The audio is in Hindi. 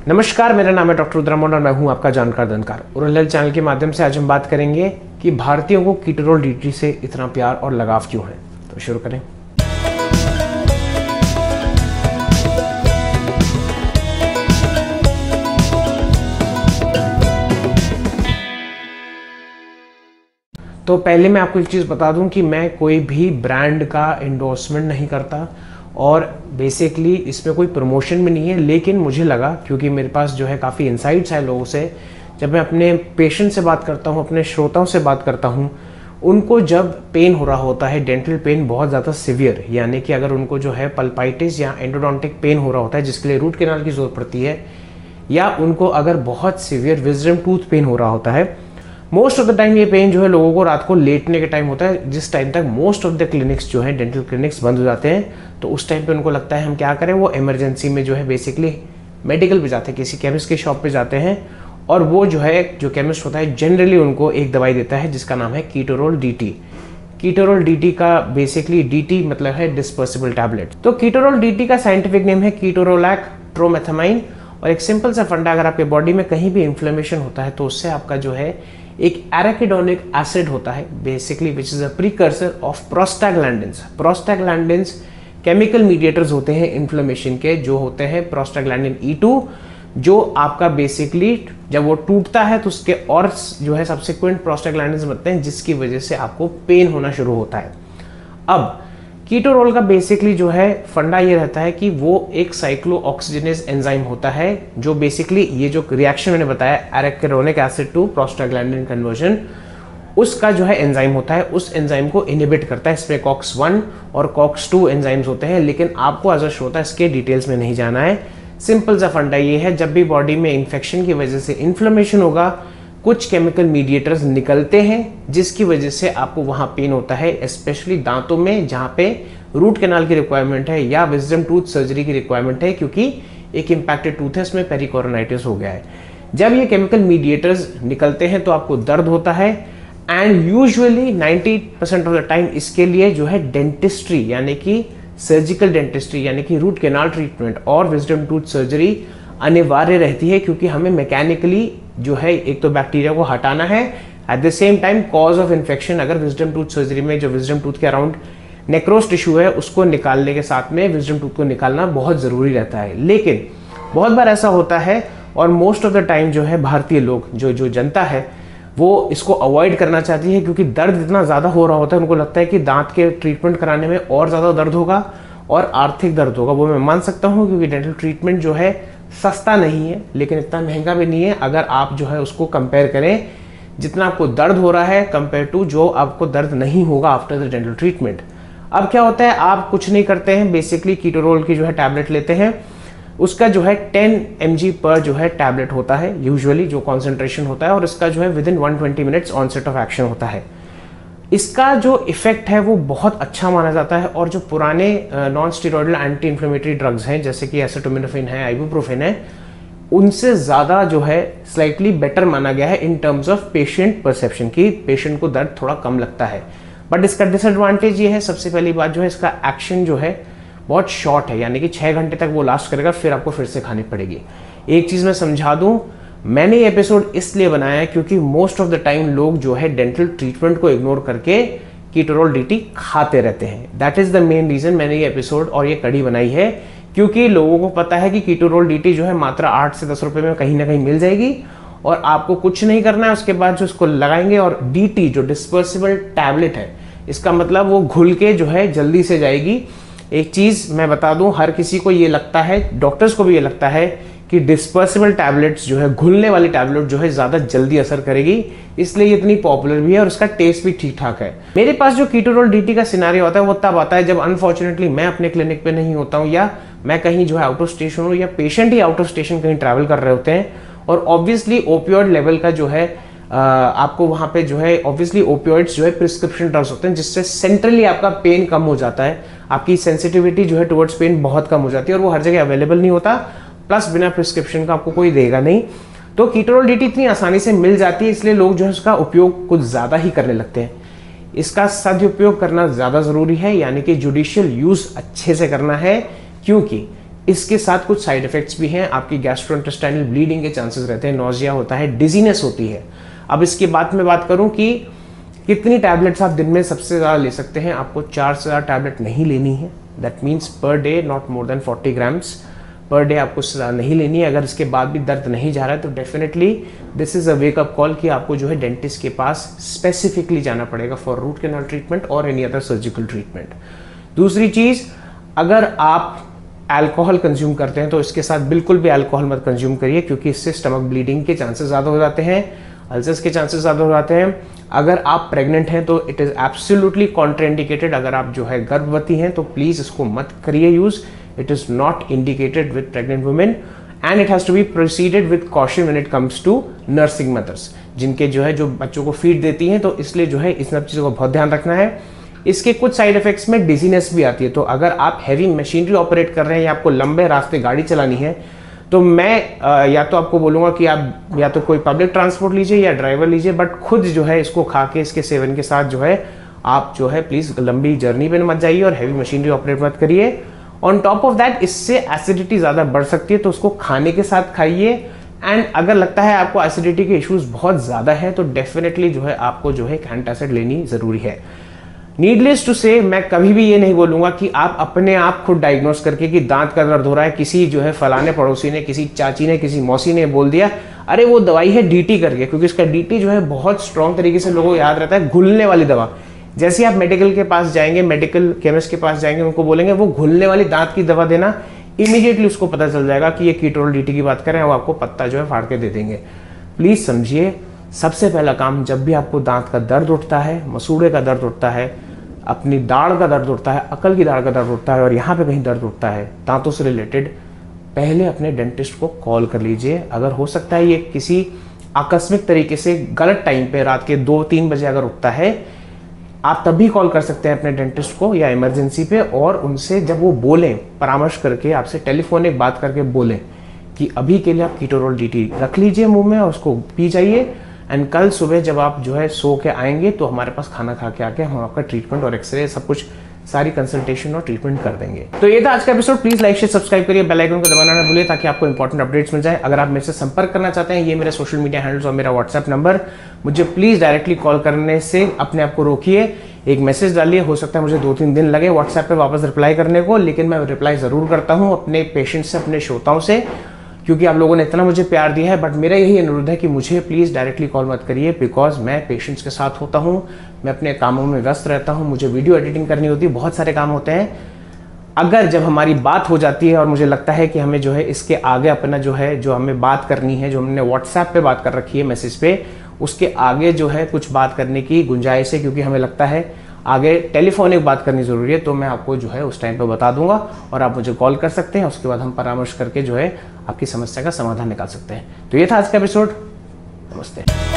नमस्कार, मेरा नाम है डॉक्टर रुद्रमोहन और मैं हूं आपका जानकार दंतकार। ओरल हेल्थ चैनल के माध्यम से आज हम बात करेंगे कि भारतीयों को कीटोरोल डीटी से इतना प्यार और लगाव क्यों है। तो शुरू करें। तो पहले मैं आपको एक चीज़ बता दूं कि मैं कोई भी ब्रांड का एंडोर्समेंट नहीं करता और बेसिकली इसमें कोई प्रमोशन भी नहीं है, लेकिन मुझे लगा क्योंकि मेरे पास जो है काफ़ी इंसाइट्स है लोगों से, जब मैं अपने पेशेंट से बात करता हूँ, अपने श्रोताओं से बात करता हूँ, उनको जब पेन हो रहा होता है, डेंटल पेन बहुत ज़्यादा सिवियर, यानी कि अगर उनको जो है पल्पाइटिस या एंडोडोंटिक पेन हो रहा होता है जिसके लिए रूट कैनाल की जरूरत पड़ती है, या उनको अगर बहुत सिवियर विजडम टूथ पेन हो रहा होता है, मोस्ट ऑफ द टाइम ये पेन जो है लोगों को रात को लेटने के टाइम होता है, जिस टाइम तक मोस्ट ऑफ द क्लिनिक्स जो है डेंटल क्लिनिक्स बंद हो जाते हैं। तो उस टाइम पे उनको लगता है हम क्या करें, वो इमरजेंसी में जो है बेसिकली मेडिकल पे जाते हैं, किसी केमिस्ट की शॉप पे जाते हैं और वो जो है जो केमिस्ट होता है जनरली उनको एक दवाई देता है जिसका नाम है कीटोरोल डीटी। कीटोरोल डीटी का बेसिकली डीटी मतलब है डिस्पर्सिबल टैबलेट। तो कीटोरोल डीटी का साइंटिफिक नेम है कीटोरोलैक ट्रोमेथामाइन। और एक सिंपल सा फंडा, अगर आपके बॉडी में कहीं भी इन्फ्लेमेशन होता है तो उससे आपका जो है एक एराकिडोनिक एसिड होता है basically which is a precursor of prostaglandins. Prostaglandins chemical mediators होते हैं इन्फ्लेमेशन के, जो होते हैं प्रोस्टाग्लैंडिन E2, जो आपका बेसिकली जब वो टूटता है तो उसके और जो है सब्सिक्वेंट प्रोस्टाग्लैंडिन्स बनते हैं जिसकी वजह से आपको पेन होना शुरू होता है। अब कीटोरोल का बेसिकली जो है फंडा ये रहता है कि वो एक साइक्लोऑक्सीजनेज एंजाइम होता है, जो बेसिकली ये जो रिएक्शन मैंने बताया arachidonic acid to prostaglandin conversion, उसका जो है एंजाइम होता है, उस एंजाइम को इनहिबिट करता है। इसमें COX-1 और COX-2 एंजाइम्स होते हैं, लेकिन आपको एज अ श्रोता इसके डिटेल्स में नहीं जाना है। सिंपल सा फंडा ये है, जब भी बॉडी में इन्फेक्शन की वजह से इन्फ्लेमेशन होगा, कुछ केमिकल मीडिएटर्स निकलते हैं जिसकी वजह से आपको वहां पेन होता है, स्पेशली दांतों में जहां पे रूट कैनाल की रिक्वायरमेंट है या विजडम टूथ सर्जरी की रिक्वायरमेंट है, क्योंकि एक इंपैक्टेड टूथ है, इसमें पेरिकोरोनाइटिस हो गया है। जब ये केमिकल मीडिएटर्स निकलते हैं तो आपको दर्द होता है and usually 90% of the time इसके लिए जो है डेंटिस्ट्री यानी कि सर्जिकल डेंटिस्ट्री यानी कि रूट कैनाल ट्रीटमेंट और विजडम टूथ सर्जरी अनिवार्य रहती है, क्योंकि हमें मैकेनिकली जो है एक तो बैक्टीरिया को हटाना है, at the same time cause of infection अगर विजडम टूथ सर्जरी में जो विजडम टूथ के अराउंड नेक्रोस टिश्यू है उसको निकालने के साथ में विजडम टूथ को निकालना बहुत ज़रूरी रहता है। लेकिन बहुत बार ऐसा होता है और मोस्ट ऑफ द टाइम जो है भारतीय लोग जो जनता है वो इसको अवॉइड करना चाहती है, क्योंकि दर्द इतना ज़्यादा हो रहा होता है, उनको लगता है कि दांत के ट्रीटमेंट कराने में और ज़्यादा दर्द होगा और आर्थिक दर्द होगा। वो मैं मान सकता हूँ, क्योंकि डेंटल ट्रीटमेंट जो है सस्ता नहीं है लेकिन इतना महंगा भी नहीं है, अगर आप जो है उसको कंपेयर करें जितना आपको दर्द हो रहा है कंपेयर टू जो आपको दर्द नहीं होगा आफ्टर द डेंटल ट्रीटमेंट। अब क्या होता है, आप कुछ नहीं करते हैं, बेसिकली कीटोरोल की जो है टैबलेट लेते हैं, उसका जो है 10 mg पर जो है टैबलेट होता है यूजुअली जो कॉन्सेंट्रेशन होता है, और इसका जो है within 120 minutes onset of action होता है। इसका जो इफेक्ट है वो बहुत अच्छा माना जाता है, और जो पुराने non steroidal anti inflammatory drugs हैं जैसे कि एसिटामिनोफेन है, आइबुप्रोफेन है, उनसे ज़्यादा जो है स्लाइटली बेटर माना गया है in terms of patient perception की, पेशेंट को दर्द थोड़ा कम लगता है। बट इसका डिसएडवांटेज ये है, सबसे पहली बात जो है इसका एक्शन जो है बहुत शॉर्ट है, यानी कि 6 घंटे तक वो लास्ट करेगा, फिर आपको फिर से खानी पड़ेगी। एक चीज़ मैं समझा दूं, मैंने ये एपिसोड इसलिए बनाया है क्योंकि मोस्ट ऑफ द टाइम लोग जो है डेंटल ट्रीटमेंट को इग्नोर करके कीटोरोल डीटी खाते रहते हैं। That is the main reason मैंने ये एपिसोड और ये कड़ी बनाई है, क्योंकि लोगों को पता है कि कीटोरोल डीटी जो है मात्र 8 से 10 रुपए में कहीं ना कहीं मिल जाएगी और आपको कुछ नहीं करना है। उसके बाद जो इसको लगाएंगे, और डीटी जो डिस्पर्सिबल टैबलेट है, इसका मतलब वो घुल के जो है जल्दी से जाएगी। एक चीज मैं बता दूं, हर किसी को ये लगता है, डॉक्टर्स को भी ये लगता है कि डिस्पर्सिबल टैबलेट्स जो है, घुलने वाली टैबलेट जो है ज़्यादा जल्दी असर करेगी, इसलिए ये इतनी पॉपुलर भी है और इसका टेस्ट भी ठीक ठाक है। मेरे पास जो कीटोरोल डीटी का सिनारियो होता है वो तब आता है जब अनफॉर्चुनेटली मैं अपने क्लिनिक पे नहीं होता हूँ, या मैं कहीं जो है आउट ऑफ स्टेशन हूँ, या patient he out of station कहीं ट्रैवल कर रहे होते हैं, और ऑब्वियसली ओपियोइड लेवल का जो है आपको वहाँ पे जो है ऑब्वियसली ओपियोइड्स जो है प्रिस्क्रिप्शन ड्रग्स होते हैं, जिससे सेंट्रली आपका पेन कम हो जाता है, आपकी सेंसिटिविटी जो है टुवर्ड्स पेन बहुत कम हो जाती है, और वो हर जगह अवेलेबल नहीं होता, प्लस बिना प्रिस्क्रिप्शन का आपको कोई देगा नहीं। तो कीटोरोल डीटी इतनी आसानी से मिल जाती है, इसलिए लोग जो है उसका उपयोग कुछ ज़्यादा ही करने लगते हैं। इसका सदुपयोग करना ज़्यादा ज़रूरी है, यानी कि जुडिशियल यूज़ अच्छे से करना है, क्योंकि इसके साथ कुछ साइड इफेक्ट्स भी हैं। आपकी गैस्ट्रोइंटेस्टाइनल ब्लीडिंग के चांसेस रहते हैं, नोजिया होता है, डिजीनेस होती है। अब इसके बाद में बात करूं कि कितनी टैबलेट्स आप दिन में सबसे ज़्यादा ले सकते हैं। आपको 4 से ज़्यादा टैबलेट नहीं लेनी है। That means per day not more than 40 grams per day आपको ज़्यादा नहीं लेनी है। अगर इसके बाद भी दर्द नहीं जा रहा है तो definitely this is a wake up call कि आपको जो है डेंटिस्ट के पास स्पेसिफिकली जाना पड़ेगा फॉर रूट कैनाल ट्रीटमेंट और एनी अदर सर्जिकल ट्रीटमेंट। दूसरी चीज़, अगर आप अल्कोहल कंज्यूम करते हैं तो इसके साथ बिल्कुल भी अल्कोहल मत कंज्यूम करिए, क्योंकि इससे स्टमक ब्लीडिंग के चांसेस ज़्यादा हो जाते हैं, अल्सर्स के चांसेस ज़्यादा हो जाते हैं। अगर आप प्रेग्नेंट हैं तो इट इज़ एब्सोल्युटली कॉन्ट्राइंडिकेटेड। अगर आप जो है गर्भवती हैं तो प्लीज़ इसको मत करिए use. It is not indicated with pregnant women and it has to be proceeded with caution when it comes to nursing mothers, जिनके जो है जो बच्चों को फीड देती हैं। तो इसलिए जो है इस सब चीज़ों का बहुत ध्यान रखना है। इसके कुछ साइड इफेक्ट्स में डिजीनेस भी आती है। तो अगर आप हैवी मशीनरी ऑपरेट कर रहे हैं या आपको लंबे रास्ते गाड़ी चलानी है तो मैं या तो आपको बोलूँगा कि आप या तो कोई पब्लिक ट्रांसपोर्ट लीजिए या ड्राइवर लीजिए, बट खुद जो है इसको खा के इसके सेवन के साथ जो है आप जो है प्लीज़ लंबी जर्नी पे मत जाइए और हैवी मशीनरी ऑपरेट मत करिए। ऑन टॉप ऑफ दैट इससे एसिडिटी ज़्यादा बढ़ सकती है, तो उसको खाने के साथ खाइए। एंड अगर लगता है आपको एसिडिटी के इश्यूज बहुत ज़्यादा है तो डेफिनेटली जो है आपको जो है एंटासिड लेनी ज़रूरी है। नीडलेस टू से मैं कभी भी ये नहीं बोलूँगा कि आप अपने आप खुद डायग्नोस करके कि दांत का दर्द हो रहा है, किसी जो है फलाने पड़ोसी ने, किसी चाची ने, किसी मौसी ने बोल दिया अरे वो दवाई है डीटी करके, क्योंकि इसका डीटी जो है बहुत स्ट्रॉन्ग तरीके से लोगों को याद रहता है, घुलने वाली दवा। जैसे आप मेडिकल के पास जाएंगे, मेडिकल केमिस्ट के पास जाएंगे, उनको बोलेंगे वो घुलने वाली दांत की दवा देना, इमीडिएटली उसको पता चल जाएगा कि ये कीटोल डीटी की बात करें, वो आपको पत्ता जो है फाड़ के दे देंगे। प्लीज़ समझिए, सबसे पहला काम जब भी आपको दांत का दर्द उठता है, मसूड़े का दर्द उठता है, अपनी दाढ़ का दर्द उठता है, अकल की दाढ़ का दर्द उठता है और यहाँ पे कहीं दर्द उठता है दांतों से रिलेटेड, पहले अपने डेंटिस्ट को कॉल कर लीजिए। अगर हो सकता है ये किसी आकस्मिक तरीके से गलत टाइम पे रात के 2-3 बजे अगर उठता है, आप तभी कॉल कर सकते हैं अपने डेंटिस्ट को या इमरजेंसी पे, और उनसे जब वो बोलें, परामर्श करके आपसे टेलीफोनिक बात करके बोलें कि अभी के लिए आप कीटोरोल डीटी रख लीजिए मुंह में और उसको पी जाइए, एंड कल सुबह जब आप जो है सो के आएंगे तो हमारे पास खाना खा के आके हम आपका ट्रीटमेंट और एक्सरे सब कुछ सारी कंसल्टेशन और ट्रीटमेंट कर देंगे। तो ये था आज का episode. Please like share subscribe करिए, बेल आइकन को दबाना ना भूलिए ताकि आपको इंपॉर्टेंट अपडेट्स मिल जाए। अगर आप मेरे से संपर्क करना चाहते हैं, ये मेरे सोशल मीडिया हैंडल्स और मेरा व्हाट्सएप नंबर, मुझे प्लीज डायरेक्टली कॉल करने से अपने आप को रोकिए, एक मैसेज डालिए। हो सकता है मुझे 2-3 दिन लगे व्हाट्सएप पे वापस रिप्लाई करने को, लेकिन मैं रिप्लाई जरूर करता हूँ अपने पेशेंट से, अपने श्रोताओं से, क्योंकि आप लोगों ने इतना मुझे प्यार दिया है। बट मेरा यही अनुरोध है कि मुझे प्लीज़ डायरेक्टली कॉल मत करिए, बिकॉज मैं पेशेंट्स के साथ होता हूँ, मैं अपने कामों में व्यस्त रहता हूँ, मुझे वीडियो एडिटिंग करनी होती है, बहुत सारे काम होते हैं। अगर जब हमारी बात हो जाती है और मुझे लगता है कि हमें जो है इसके आगे अपना जो है जो हमें बात करनी है, जो हमने व्हाट्सएप पे बात कर रखी है मैसेज पे, उसके आगे जो है कुछ बात करने की गुंजाइश है, क्योंकि हमें लगता है आगे टेलीफोनिक बात करनी जरूरी है, तो मैं आपको जो है उस टाइम पे बता दूंगा और आप मुझे कॉल कर सकते हैं। उसके बाद हम परामर्श करके जो है आपकी समस्या का समाधान निकाल सकते हैं। तो ये था आज का एपिसोड। नमस्ते।